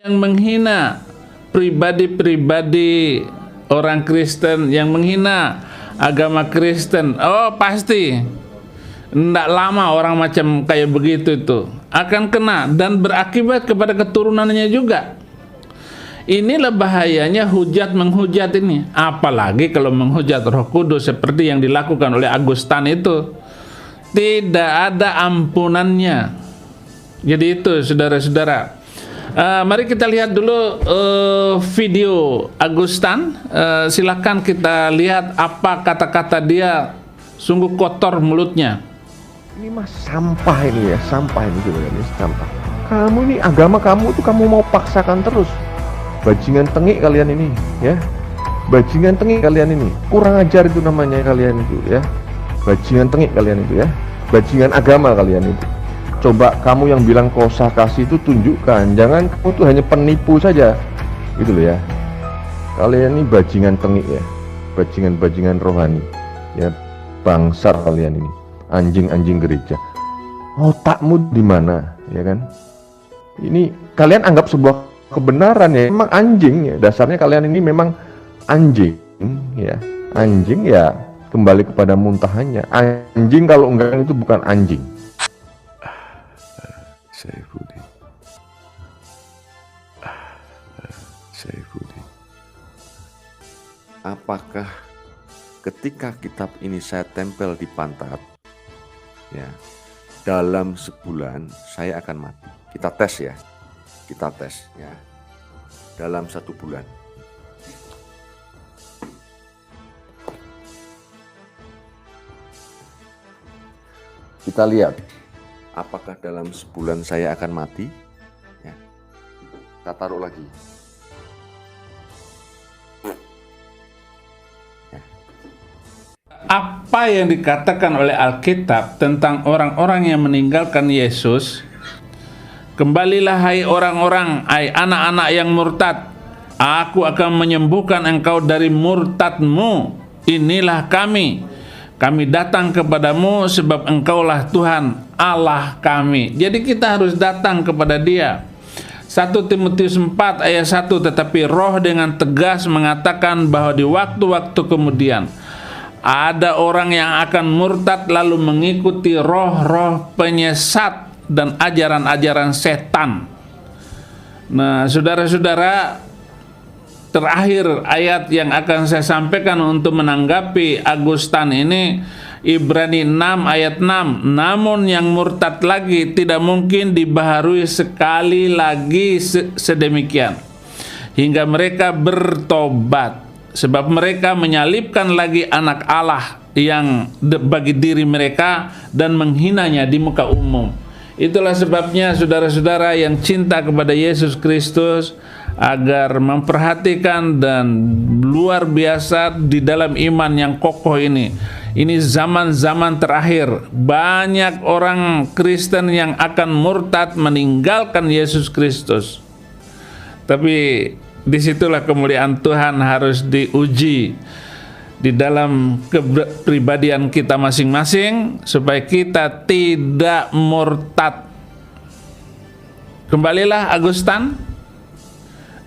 yang menghina pribadi-pribadi orang Kristen, yang menghina agama Kristen, oh pasti tidak lama orang macam kayak begitu itu akan kena dan berakibat kepada keturunannya juga. Inilah bahayanya hujat menghujat ini, apalagi kalau menghujat Roh Kudus seperti yang dilakukan oleh Agustan itu, tidak ada ampunannya. Jadi itu saudara-saudara. Mari kita lihat dulu video Agustan. Silakan kita lihat apa kata-kata dia. Sungguh kotor mulutnya. Ini mah sampah ini ya, sampah ini sebenarnya, sampah. Kamu ini agama kamu tuh kamu mau paksakan terus. Bajingan tengik kalian ini, ya. Bajingan tengik kalian ini. Kurang ajar itu namanya kalian itu, ya. Bajingan tengik kalian itu, ya. Bajingan agama kalian itu. Coba kamu yang bilang kosa kasih itu tunjukkan. Jangan kamu tuh hanya penipu saja. Gitu loh ya. Kalian ini bajingan tengik ya. Bajingan-bajingan rohani. Ya, bangsa kalian ini. Anjing-anjing gereja. Otakmu di mana, ya kan? Ini kalian anggap sebuah kebenaran ya, memang anjing ya, dasarnya kalian ini memang anjing ya, anjing ya kembali kepada muntahannya. Anjing kalau enggak itu bukan anjing. Saifuddin, Saifuddin, apakah ketika kitab ini saya tempel di pantat ya, dalam sebulan saya akan mati? Kita tes ya. Kita tes ya, dalam 1 bulan. Kita lihat apakah dalam sebulan saya akan mati ya. Kita taruh lagi ya. Apa yang dikatakan oleh Alkitab tentang orang-orang yang meninggalkan Yesus? Kembalilah hai orang-orang, hai anak-anak yang murtad, aku akan menyembuhkan engkau dari murtadmu. Inilah kami datang kepadamu sebab engkaulah Tuhan Allah kami. Jadi kita harus datang kepada Dia. 1 Timotius 4 ayat 1, tetapi Roh dengan tegas mengatakan bahwa di waktu-waktu kemudian ada orang yang akan murtad lalu mengikuti roh-roh penyesat dan ajaran-ajaran setan. Nah, saudara-saudara, terakhir ayat yang akan saya sampaikan untuk menanggapi Agustan ini, Ibrani 6 ayat 6. Namun yang murtad lagi tidak mungkin dibaharui sekali lagi sedemikian hingga mereka bertobat, sebab mereka menyalibkan lagi anak Allah yang bagi diri mereka dan menghinanya di muka umum. Itulah sebabnya saudara-saudara yang cinta kepada Yesus Kristus agar memperhatikan dan luar biasa di dalam iman yang kokoh ini. Ini zaman-zaman terakhir, banyak orang Kristen yang akan murtad meninggalkan Yesus Kristus. Tapi disitulah kemuliaan Tuhan harus diuji di dalam kepribadian kita masing-masing supaya kita tidak murtad. Kembalilah Agustan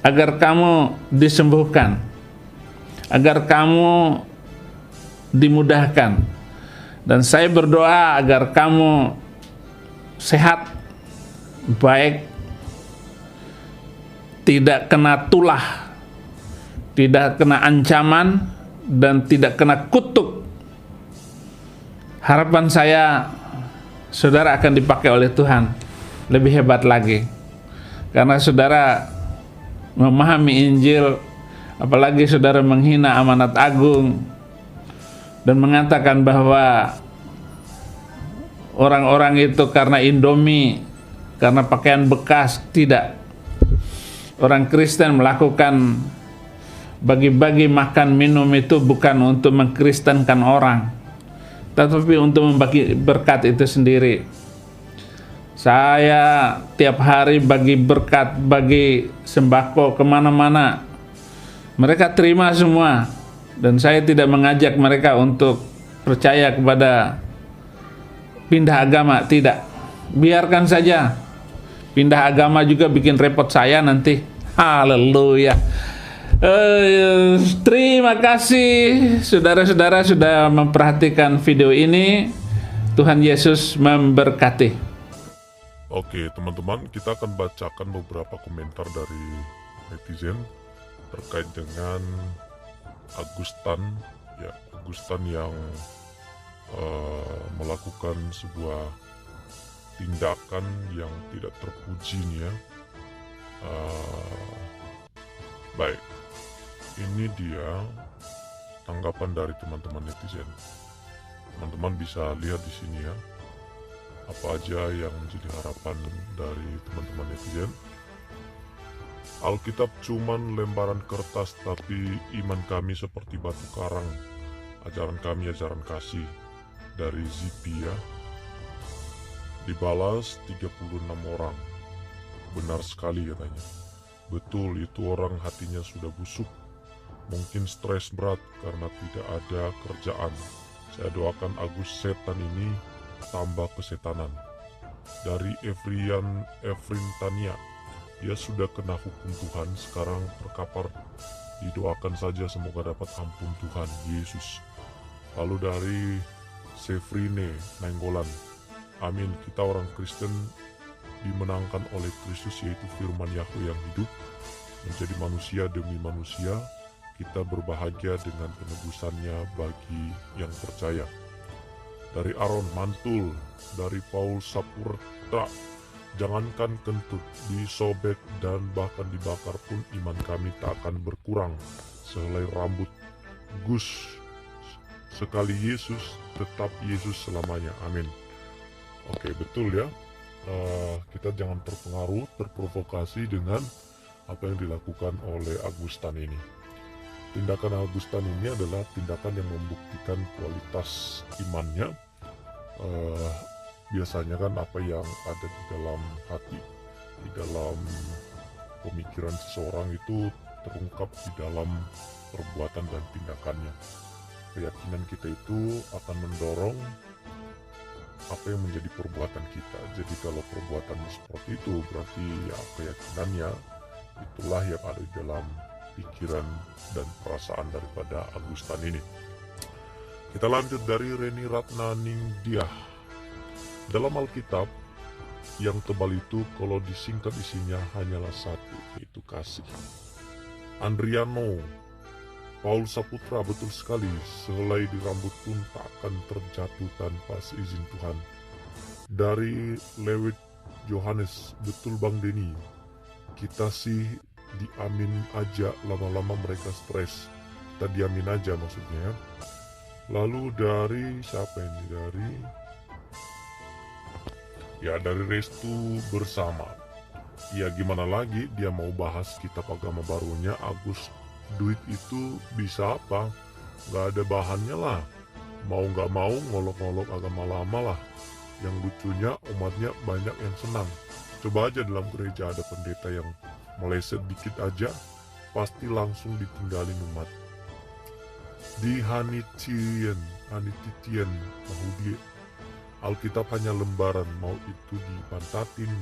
agar kamu disembuhkan, agar kamu dimudahkan, dan saya berdoa agar kamu sehat, baik, tidak kena tulah, tidak kena ancaman, dan tidak kena kutuk. Harapan saya, saudara akan dipakai oleh Tuhan lebih hebat lagi, karena saudara memahami Injil, apalagi saudara menghina amanat agung dan mengatakan bahwa orang-orang itu karena Indomie, karena pakaian bekas. Tidak. Orang Kristen melakukan bagi-bagi makan minum itu bukan untuk mengkristenkan orang, tetapi untuk membagi berkat itu sendiri. Saya tiap hari bagi berkat, bagi sembako kemana-mana. Mereka terima semua, dan saya tidak mengajak mereka untuk percaya kepada pindah agama. Tidak, biarkan saja. Pindah agama juga bikin repot saya nanti. Haleluya. Terima kasih saudara-saudara sudah memperhatikan video ini. Tuhan Yesus memberkati. Oke teman-teman, kita akan bacakan beberapa komentar dari netizen terkait dengan Agustan yang melakukan sebuah tindakan yang tidak terpuji nih ya. Baik, ini dia tanggapan dari teman-teman netizen. Teman-teman bisa lihat di sini ya, apa aja yang menjadi harapan dari teman-teman netizen. Alkitab cuman lembaran kertas, tapi iman kami seperti batu karang. Ajaran kami ajaran kasih, dari Zipi ya. Dibalas 36 orang. Benar sekali katanya. Betul, itu orang hatinya sudah busuk. Mungkin stres berat karena tidak ada kerjaan. Saya doakan Agus setan ini tambah kesetanan. Dari Efrin Tania, dia sudah kena hukum Tuhan, sekarang terkapar. Didoakan saja semoga dapat ampun Tuhan Yesus. Lalu dari Sefrine Nainggolan, amin, kita orang Kristen dimenangkan oleh Kristus, yaitu firman Yahweh yang hidup, menjadi manusia demi manusia. Kita berbahagia dengan penebusannya bagi yang percaya. Dari Aaron Mantul, dari Paul Sapurta, jangankan kentut, disobek dan bahkan dibakar pun iman kami tak akan berkurang sehelai rambut. Gus, sekali Yesus, tetap Yesus selamanya. Amin. Oke, betul ya. Kita jangan terpengaruh, terprovokasi dengan apa yang dilakukan oleh Agustan ini. Tindakan Agustan ini adalah tindakan yang membuktikan kualitas imannya. Biasanya kan apa yang ada di dalam hati, di dalam pemikiran seseorang itu terungkap di dalam perbuatan dan tindakannya. Keyakinan kita itu akan mendorong apa yang menjadi perbuatan kita. Jadi kalau perbuatannya seperti itu, berarti ya keyakinannya itulah yang ada di dalam pikiran dan perasaan daripada Agustan ini. Kita lanjut dari Reni Ratna Ningdiah. Dalam Alkitab yang tebal itu, kalau disingkat isinya hanyalah satu, yaitu kasih. Andriano, Paul Saputra, betul sekali, sehelai di rambut pun tak akan terjatuh tanpa seizin Tuhan. Dari Lewit Johannes, betul Bang Denny, kita sih diamin aja, lama-lama mereka stres. Kita diamin aja maksudnya. Lalu dari siapa ini? Dari Restu Bersama. Ya gimana lagi, dia mau bahas kitab agama barunya Agus. Duit itu bisa apa? Gak ada bahannya lah. Mau gak mau ngolok-ngolok agama lama lah. Yang lucunya umatnya banyak yang senang. Coba aja dalam gereja ada pendeta yang meleset dikit aja, pasti langsung ditinggalin umat. Di Hanitien Mahudi, Alkitab hanya lembaran, mau itu dipantatin,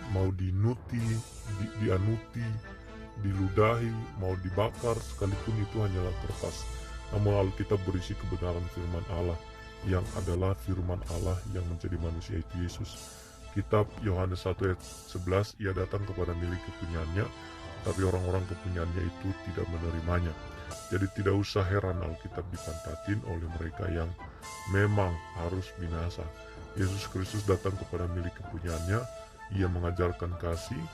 mau dianuti, diludahi, mau dibakar, sekalipun itu hanyalah kertas. Namun Alkitab berisi kebenaran firman Allah, yang adalah firman Allah yang menjadi manusia, itu Yesus. Kitab Yohanes 1 ayat 11, ia datang kepada milik kepunyaannya, tapi orang-orang kepunyaannya itu tidak menerimanya. Jadi tidak usah heran Alkitab dipantatin oleh mereka yang memang harus binasa. Yesus Kristus datang kepada milik kepunyaannya, ia mengajarkan kasih,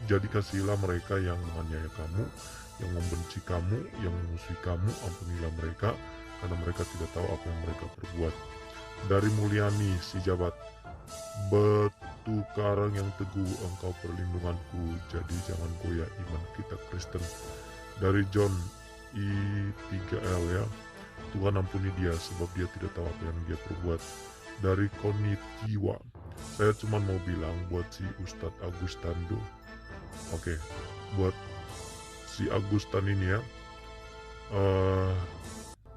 jadi kasihilah mereka yang menganiaya kamu, yang membenci kamu, yang memusuhi kamu, ampunilah mereka, karena mereka tidak tahu apa yang mereka perbuat. Dari Mulyani si jabat, batu karang yang teguh, engkau perlindunganku, jadi jangan goyah iman kita Kristen. Dari John I3L ya, Tuhan ampuni dia sebab dia tidak tahu apa yang dia perbuat. Dari Konnichiwa, saya cuma mau bilang buat si Ustadz Agustando, oke, buat si Agustan ini ya,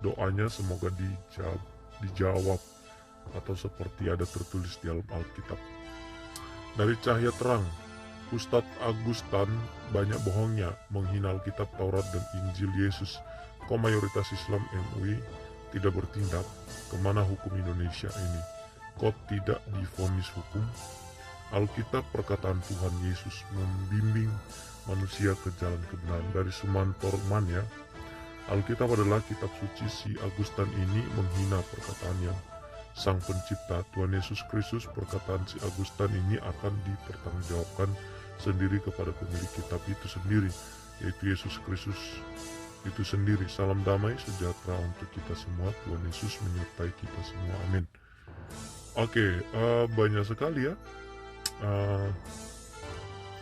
doanya semoga dijawab atau seperti ada tertulis di dalam Alkitab. Dari cahaya terang, Ustadz Agustan banyak bohongnya menghina Alkitab, Taurat, dan Injil Yesus. Kok mayoritas Islam MUI tidak bertindak? Kemana hukum Indonesia ini? Kok tidak divonis hukum? Alkitab perkataan Tuhan Yesus membimbing manusia ke jalan kebenaran. Dari Sumantorman ya, Alkitab adalah kitab suci. Si Agustan ini menghina perkataannya Sang Pencipta Tuhan Yesus Kristus. Perkataan si Agustan ini akan dipertanggungjawabkan sendiri kepada pemilik kitab itu sendiri, yaitu Yesus Kristus itu sendiri. Salam damai sejahtera untuk kita semua. Tuhan Yesus menyertai kita semua. Amin. Oke, banyak sekali ya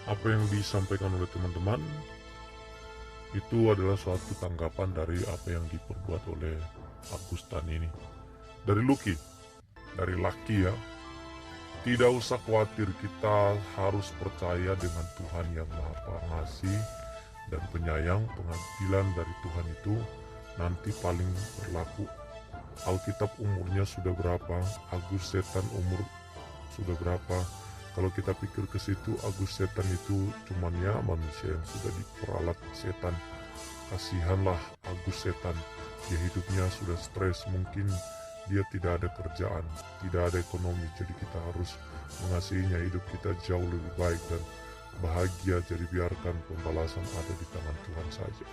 apa yang disampaikan oleh teman-teman. Itu adalah suatu tanggapan dari apa yang diperbuat oleh Agustan ini. Dari Laki ya, tidak usah khawatir, kita harus percaya dengan Tuhan yang Maha Pengasih dan penyayang. Pengadilan dari Tuhan itu nanti paling berlaku. Alkitab umurnya sudah berapa? Agus setan umur sudah berapa? Kalau kita pikir ke situ, Agus setan itu cuman ya manusia yang sudah diperalat setan. Kasihanlah Agus setan, dia hidupnya sudah stres, mungkin dia tidak ada kerjaan, tidak ada ekonomi, jadi kita harus mengasihinya. Hidup kita jauh lebih baik dan bahagia, jadi biarkan pembalasan ada di tangan Tuhan saja.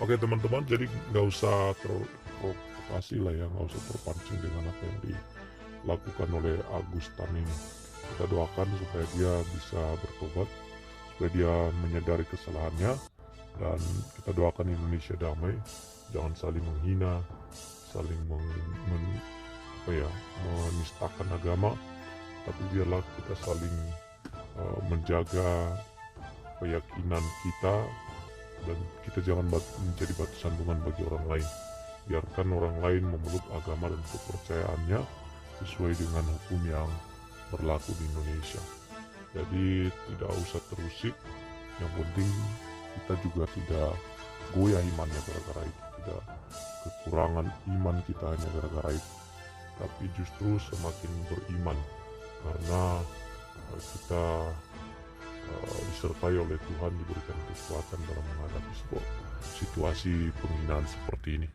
Oke teman-teman, jadi nggak usah terprovokasi lah ya, nggak usah terpancing dengan apa yang dilakukan oleh Agustan ini. Kita doakan supaya dia bisa bertobat, supaya dia menyadari kesalahannya, dan kita doakan Indonesia damai, jangan saling menghina, saling menistakan agama, tapi biarlah kita saling menjaga keyakinan kita, dan kita jangan menjadi batu sandungan bagi orang lain. Biarkan orang lain memeluk agama dan kepercayaannya sesuai dengan hukum yang berlaku di Indonesia. Jadi tidak usah terusik, yang penting kita juga tidak goyah imannya gara-gara itu, tidak kekurangan iman kita hanya gara-gara itu, tapi justru semakin beriman karena kita disertai oleh Tuhan, diberikan kekuatan dalam menghadapi sebuah situasi penghinaan seperti ini.